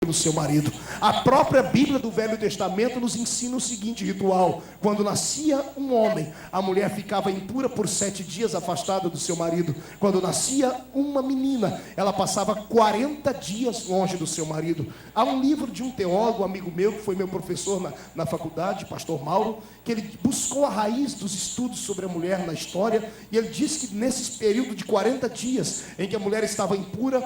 pelo seu marido. A própria Bíblia do Velho Testamento nos ensina o seguinte ritual: quando nascia um homem, a mulher ficava impura por 7 dias afastada do seu marido. Quando nascia uma menina, ela passava 40 dias longe do seu marido. Há um livro de um teólogo, amigo meu, que foi meu professor na faculdade, pastor Mauro, que ele buscou a raiz dos estudos sobre a mulher na história, e ele diz que nesse período de 40 dias em que a mulher estava impura...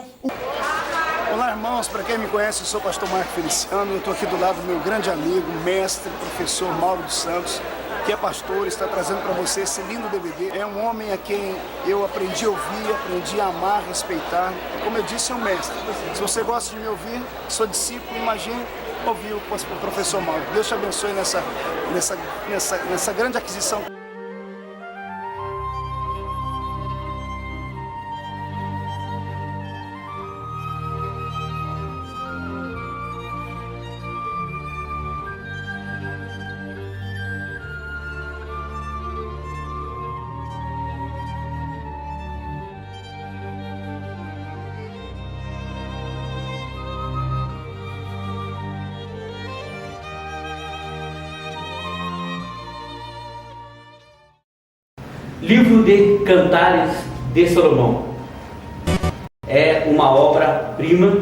Olá, irmãos, para quem me conhece, eu sou o pastor Marco Feliciano. Eu estou aqui do lado do meu grande amigo, mestre, professor Mauro dos Santos, que é pastor, está trazendo para você esse lindo DVD. É um homem a quem eu aprendi a ouvir, aprendi a amar, respeitar. Como eu disse, é um mestre. Se você gosta de me ouvir, sou discípulo, imagine ouvir o professor Mauro. Deus te abençoe nessa grande aquisição. Livro de Cantares de Salomão é uma obra-prima,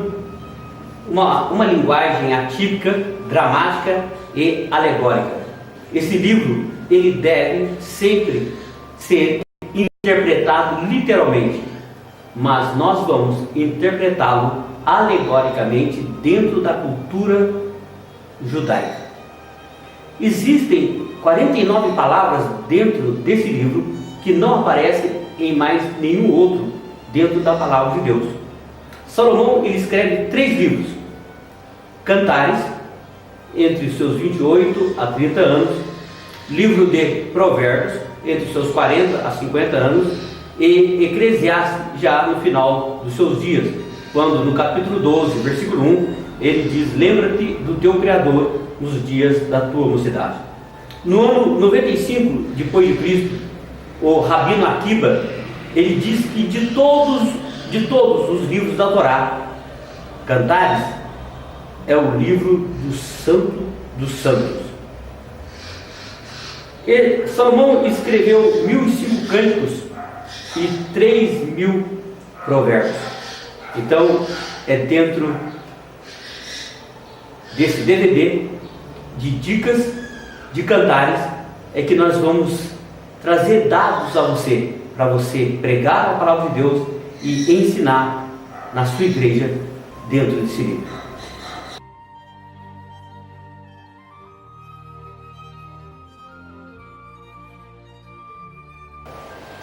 uma linguagem atípica, dramática e alegórica. Esse livro ele deve sempre ser interpretado literalmente, mas nós vamos interpretá-lo alegoricamente dentro da cultura judaica. Existem 49 palavras dentro desse livro que não aparecem em mais nenhum outro dentro da palavra de Deus. Salomão ele escreve 3 livros: Cantares, entre os seus 28 a 30 anos, livro de Provérbios, entre os seus 40 a 50 anos, e Eclesiastes, já no final dos seus dias, quando no capítulo 12, versículo 1, ele diz: lembra-te do teu Criador nos dias da tua mocidade. No ano 95 depois de Cristo, o Rabino Akiba, ele diz que de todos os livros da Torá, Cantares é o livro do Santo dos Santos. Salomão escreveu 1005 cânticos e 3000 provérbios. Então é dentro desse DVD de dicas de cantares é que nós vamos trazer dados a você, para você pregar a palavra de Deus e ensinar na sua igreja dentro desse livro.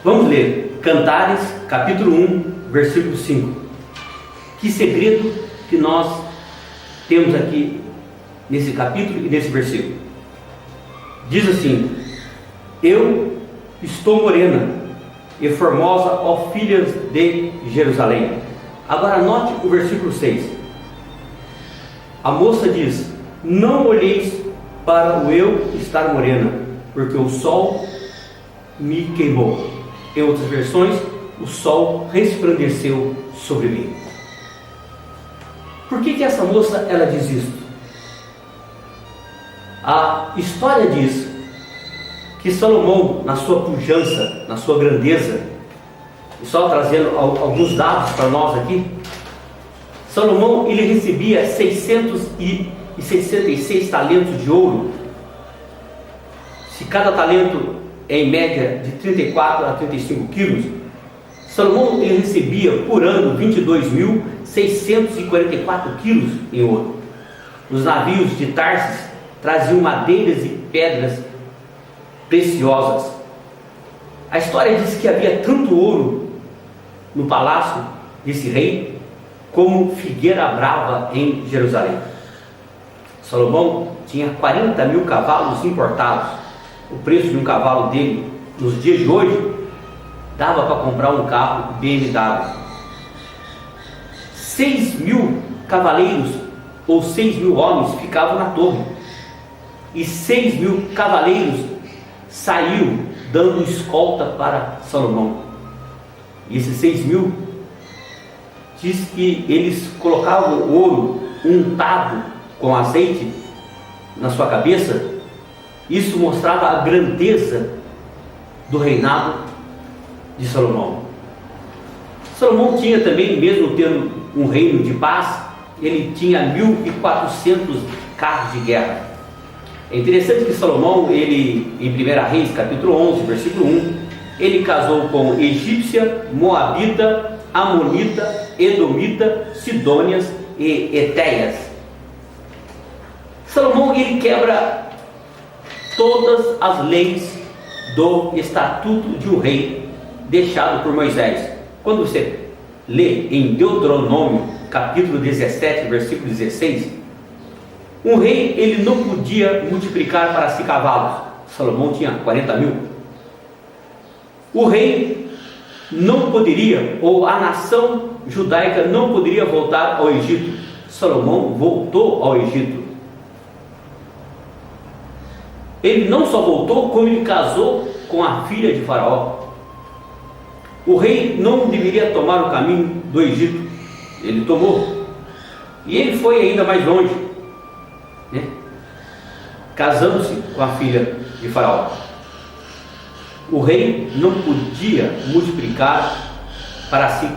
Vamos ler Cantares, capítulo 1, versículo 5. Que segredo que nós temos aqui nesse capítulo e nesse versículo. Diz assim: eu estou morena e formosa, ó filhas de Jerusalém. Agora note o versículo 6. A moça diz: não olheis para o eu estar morena, porque o sol me queimou. Em outras versões, o sol resplandeceu sobre mim. Por que essa moça ela diz isto? A história diz que Salomão, na sua pujança, na sua grandeza, e só trazendo alguns dados para nós aqui, Salomão ele recebia 666 talentos de ouro. Se cada talento é em média de 34 a 35 quilos, Salomão ele recebia por ano 22.644 quilos em ouro. Os navios de Tarsis traziam madeiras e pedras preciosas. A história diz que havia tanto ouro no palácio desse rei como figueira brava em Jerusalém. Salomão tinha 40.000 cavalos importados. O preço de um cavalo dele nos dias de hoje dava para comprar um carro BMW. 6.000 cavaleiros ou 6.000 homens ficavam na torre, e 6.000 cavaleiros saíram dando escolta para Salomão. E esses 6.000 diz que eles colocavam ouro untado com azeite na sua cabeça, isso mostrava a grandeza do reinado de Salomão. Salomão tinha também, mesmo tendo um reino de paz, ele tinha 1.400 carros de guerra. É interessante que Salomão, ele, em 1 Reis, capítulo 11, versículo 1, ele casou com egípcia, moabita, amonita, edomita, sidônias e etéias. Salomão, ele quebra todas as leis do estatuto de um rei deixado por Moisés. Quando você lê em Deuteronômio, capítulo 17, versículo 16, um rei, ele não podia multiplicar para si cavalos. Salomão tinha 40 mil. O rei não poderia, ou a nação judaica não poderia voltar ao Egito. Salomão voltou ao Egito. Ele não só voltou, como ele casou com a filha de Faraó. O rei não deveria tomar o caminho do Egito. Ele tomou. E ele foi ainda mais longe, né? Casando-se com a filha de Faraó. O rei não podia multiplicar para si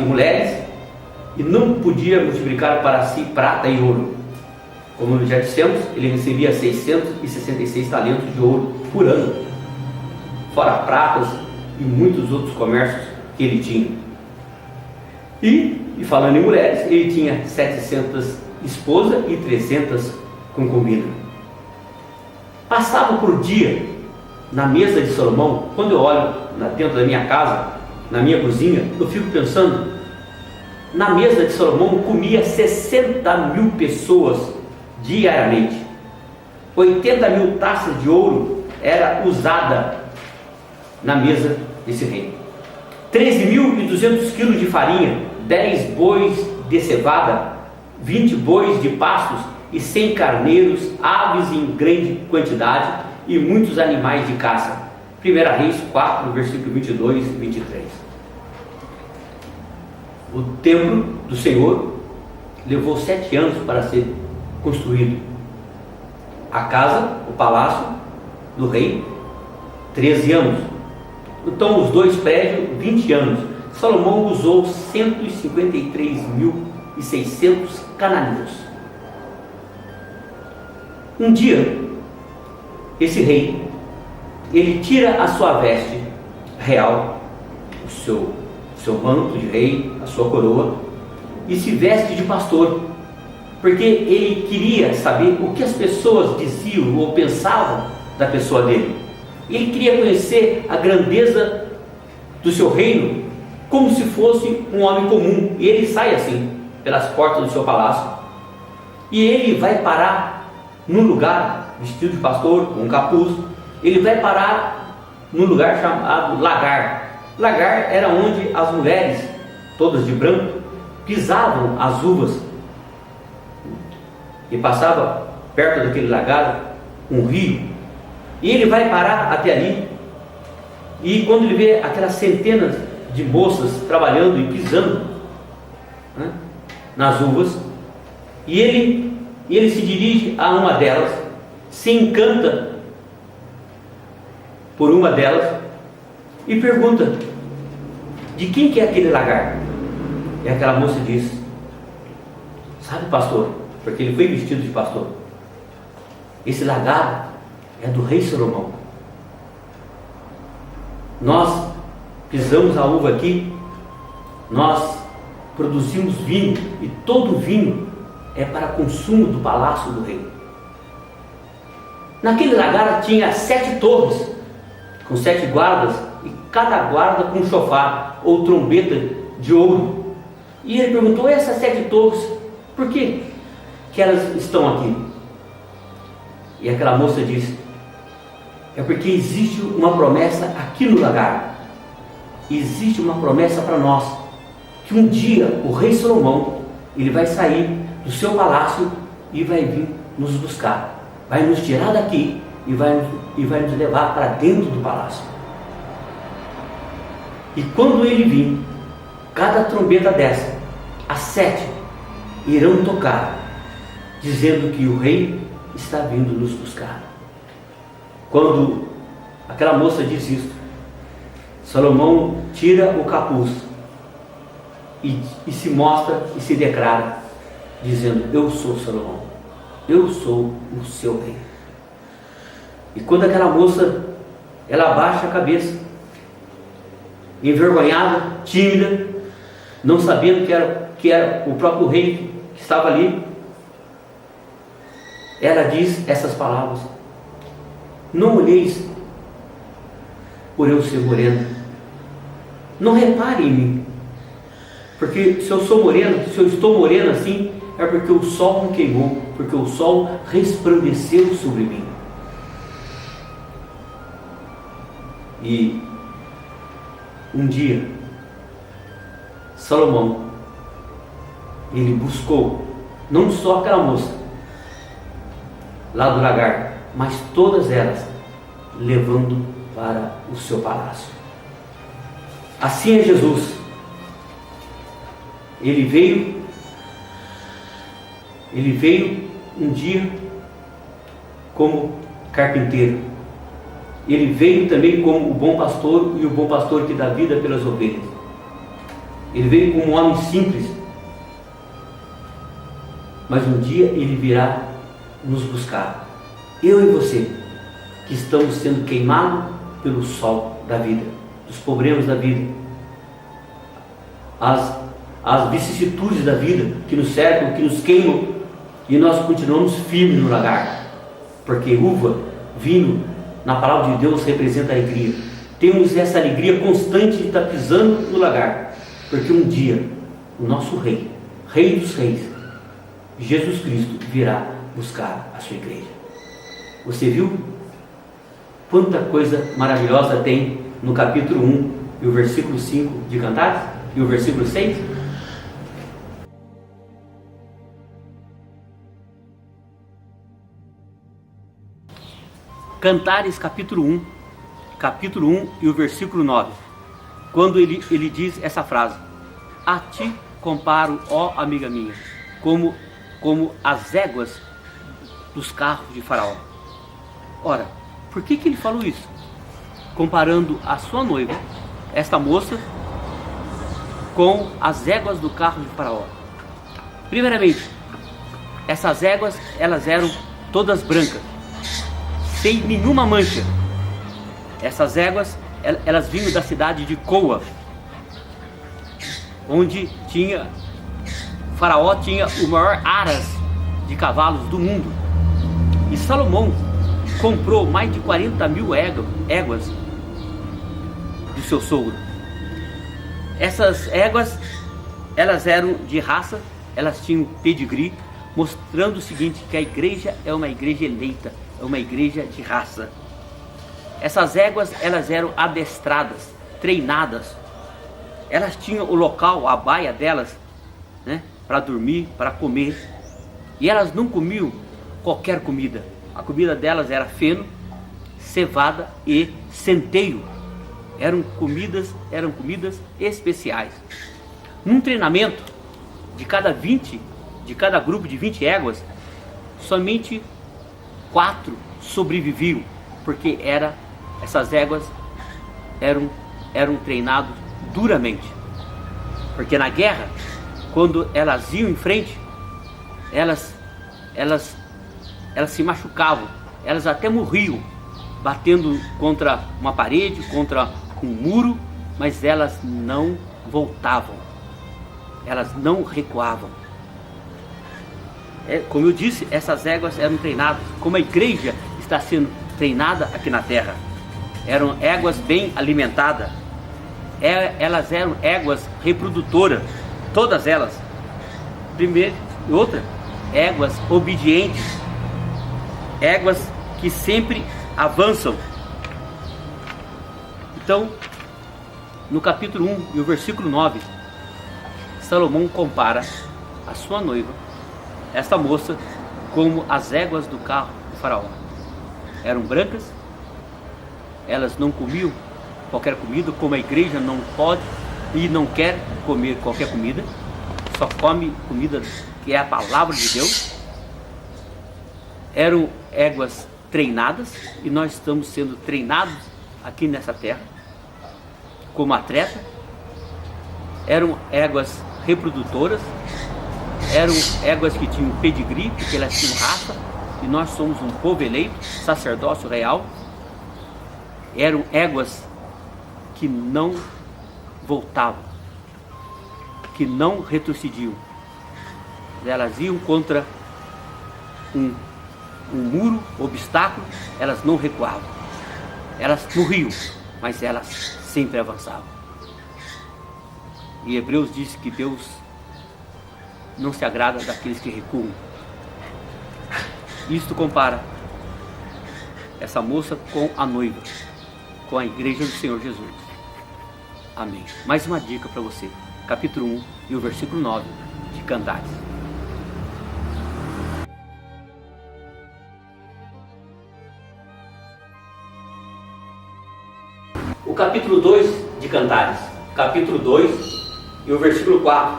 mulheres, e não podia multiplicar para si prata e ouro. Como já dissemos, ele recebia 666 talentos de ouro por ano, fora pratas e muitos outros comércios que ele tinha. E falando em mulheres, ele tinha 700 esposas e 300 concubinas. Passava por dia na mesa de Salomão. Quando eu olho dentro da minha casa, na minha cozinha, eu fico pensando, na mesa de Salomão comia 60 mil pessoas diariamente. 80 mil taças de ouro era usada na mesa desse rei. 13.200 quilos de farinha, 10 bois de cevada, 20 bois de pastos e 100 carneiros, aves em grande quantidade e muitos animais de caça. 1 Reis 4, versículo 22 e 23. O templo do Senhor levou 7 anos para ser construído. A casa, o palácio do rei, 13 anos. Então os dois prédios, 20 anos. Salomão usou 153.600 cananeus. Um dia, esse rei, ele tira a sua veste real, o seu manto de rei, a sua coroa, e se veste de pastor, porque ele queria saber o que as pessoas diziam ou pensavam da pessoa dele. Ele queria conhecer a grandeza do seu reino, como se fosse um homem comum. E ele sai assim, pelas portas do seu palácio, e ele vai parar num lugar, vestido de pastor, com um capuz. Ele vai parar num lugar chamado lagar. Lagar era onde as mulheres, todas de branco, pisavam as uvas. E passava perto daquele lagar um rio. E ele vai parar até ali. E quando ele vê aquelas centenas de moças trabalhando e pisando, né, nas uvas, e ele se dirige a uma delas, se encanta por uma delas e pergunta: de quem que é aquele lagar? E aquela moça diz: sabe, pastor, porque ele foi vestido de pastor, esse lagar é do rei Salomão. Nós pisamos a uva aqui, nós produzimos vinho, e todo vinho é para consumo do palácio do rei. Naquele lagar tinha 7 torres, com 7 guardas, e cada guarda com um chofar ou trombeta de ouro. E ele perguntou: essas 7 torres, por que elas estão aqui? E aquela moça disse: é porque existe uma promessa aqui no lagar. Existe uma promessa para nós, que um dia o rei Salomão, ele vai sair do seu palácio e vai vir nos buscar, vai nos tirar daqui e vai nos levar para dentro do palácio. E quando ele vir, cada trombeta dessa, as 7, irão tocar, dizendo que o rei está vindo nos buscar. Quando aquela moça diz isso, Salomão tira o capuz e se mostra e se declara, dizendo: eu sou Salomão, eu sou o seu rei. E quando aquela moça, ela abaixa a cabeça, envergonhada, tímida, não sabendo que era o próprio rei que estava ali, ela diz essas palavras: não olheis por eu ser morena, não repare em mim, porque se eu sou morena, se eu estou morena assim, é porque o sol me queimou, porque o sol resplandeceu sobre mim. E um dia, Salomão, ele buscou não só aquela moça lá do lagar, mas todas elas, levando para o seu palácio. Assim é Jesus. Ele veio um dia como carpinteiro. Ele veio também como o bom pastor, e o bom pastor que dá vida pelas ovelhas. Ele veio como um homem simples, mas um dia ele virá nos buscar. Eu e você, que estamos sendo queimados pelo sol da vida, dos problemas da vida, as vicissitudes da vida que nos cercam, que nos queimam, e nós continuamos firmes no lagar, porque uva, vinho, na palavra de Deus representa alegria. Temos essa alegria constante de estar pisando no lagar, porque um dia o nosso rei, Rei dos Reis, Jesus Cristo, virá buscar a sua igreja. Você viu quanta coisa maravilhosa tem no capítulo 1 e o versículo 5 de Cantares e o versículo 6? Cantares capítulo 1 e o versículo 9, quando ele diz essa frase: a ti comparo, ó amiga minha, como as éguas dos carros de Faraó. Ora, por que ele falou isso? Comparando a sua noiva, esta moça, com as éguas do carro de Faraó. Primeiramente, essas éguas, elas eram todas brancas, sem nenhuma mancha. Essas éguas, elas vinham da cidade de Coa, onde Faraó tinha o maior aras de cavalos do mundo. E Salomão comprou mais de 40 mil éguas do seu sogro. Essas éguas, elas eram de raça, elas tinham pedigree, mostrando o seguinte, que a igreja é uma igreja eleita, é uma igreja de raça. Essas éguas, elas eram adestradas, treinadas. Elas tinham o local, a baia delas, né, para dormir, para comer. E elas não comiam qualquer comida. A comida delas era feno, cevada e centeio. Eram comidas especiais. Num treinamento de cada grupo de 20 éguas, somente 4 sobreviviam, porque essas éguas eram treinadas duramente. Porque na guerra, quando elas iam em frente, elas se machucavam, elas até morriam, batendo contra uma parede, contra um muro, mas elas não voltavam, elas não recuavam. Como eu disse, essas éguas eram treinadas, como a igreja está sendo treinada aqui na terra. Eram éguas bem alimentadas, elas eram éguas reprodutoras, todas elas. Primeiro, e outra, éguas obedientes, éguas que sempre avançam. Então, no capítulo 1 e o versículo 9, Salomão compara a sua noiva, esta moça, como as éguas do carro do faraó. Eram brancas, elas não comiam qualquer comida, como a igreja não pode e não quer comer qualquer comida, só come comida que é a palavra de Deus. Eram éguas treinadas, e nós estamos sendo treinados aqui nessa terra como atleta. Eram éguas reprodutoras, eram éguas que tinham pedigree, porque elas tinham raça, e nós somos um povo eleito, sacerdócio real. Eram éguas que não voltavam, que não retrocediam. Elas iam contra um muro, obstáculo, elas não recuavam. Elas morriam, mas elas sempre avançavam. E Hebreus diz que Deus não se agrada daqueles que recuam. Isto compara essa moça com a noiva, com a igreja do Senhor Jesus. Amém. Mais uma dica para você. Capítulo 1 e o versículo 9 de Cantares. O capítulo 2 de Cantares, capítulo 2 e o versículo 4,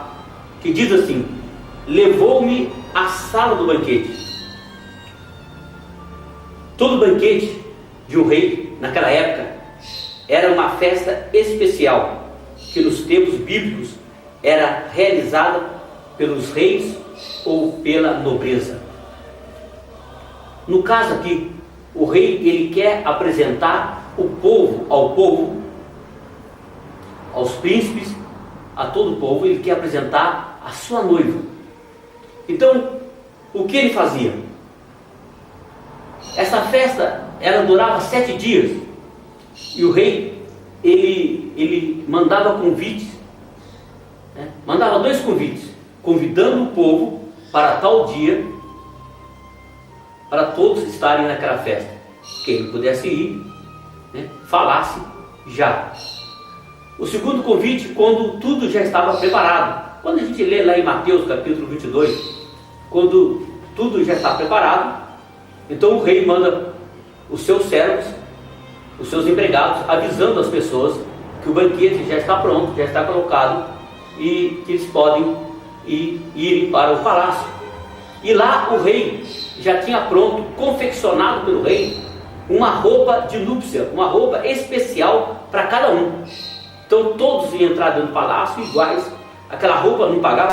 que diz assim: levou-me à sala do banquete. Todo banquete de um rei, naquela época, era uma festa especial, que nos tempos bíblicos era realizada pelos reis ou pela nobreza. No caso aqui, o rei ele quer apresentar o povo, aos príncipes, a todo o povo, ele quer apresentar a sua noiva. Então, o que ele fazia? Essa festa, ela durava 7 dias, e o rei, ele mandava convites, né? Mandava 2 convites, convidando o povo para tal dia, para todos estarem naquela festa. Quem não pudesse ir, né, falasse já. O segundo convite, quando tudo já estava preparado. Quando a gente lê lá em Mateus capítulo 22, quando tudo já está preparado, então o rei manda os seus servos, os seus empregados, avisando as pessoas que o banquete já está pronto, já está colocado, e que eles podem ir para o palácio. E lá o rei já tinha pronto, confeccionado pelo rei, uma roupa de núpcia, uma roupa especial para cada um. Então todos iam entrar dentro do palácio iguais, aquela roupa não pagava